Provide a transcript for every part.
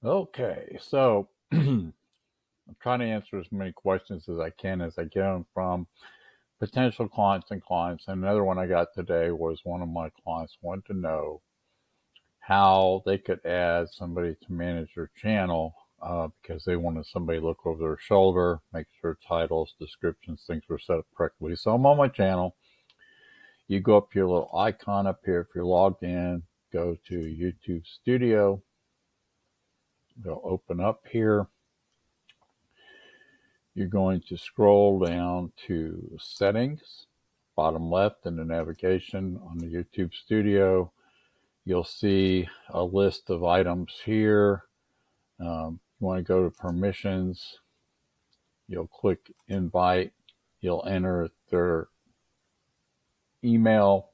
Okay, so I'm trying to answer as many questions as I can as I get them from potential clients and clients. And another one I got today was one of my clients wanted to know how they could add somebody to manage their channel because they wanted somebody to look over their shoulder, make sure titles, descriptions, things were set up correctly. So I'm on my channel. You go up to your little icon up here. If you're logged in, go to YouTube Studio. It'll open up here. You're going to scroll down to settings, bottom left in the navigation on the YouTube Studio. You'll see a list of items here. You want to go to permissions. You'll click invite. You'll enter their email.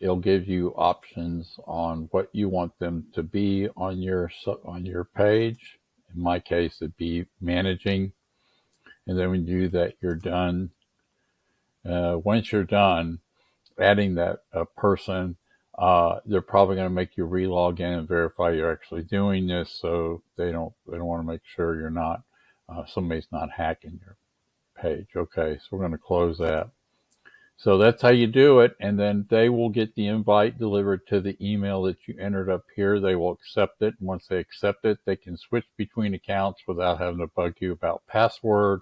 It'll give you options on what you want them to be on your page. In my case, it'd be managing. And then when you do that, you're done. Once you're done adding that person, they're probably going to make you re-log in and verify you're actually doing this, so they don't want to make sure you're not somebody's not hacking your page. Okay, so we're going to close that. So that's how you do it, and then they will get the invite delivered to the email that you entered up here. They will accept it. And once they accept it, they can switch between accounts without having to bug you about password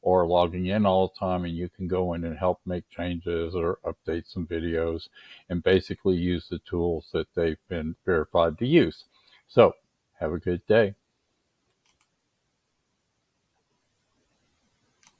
or logging in all the time, and you can go in and help make changes or update some videos and basically use the tools that they've been verified to use. So have a good day.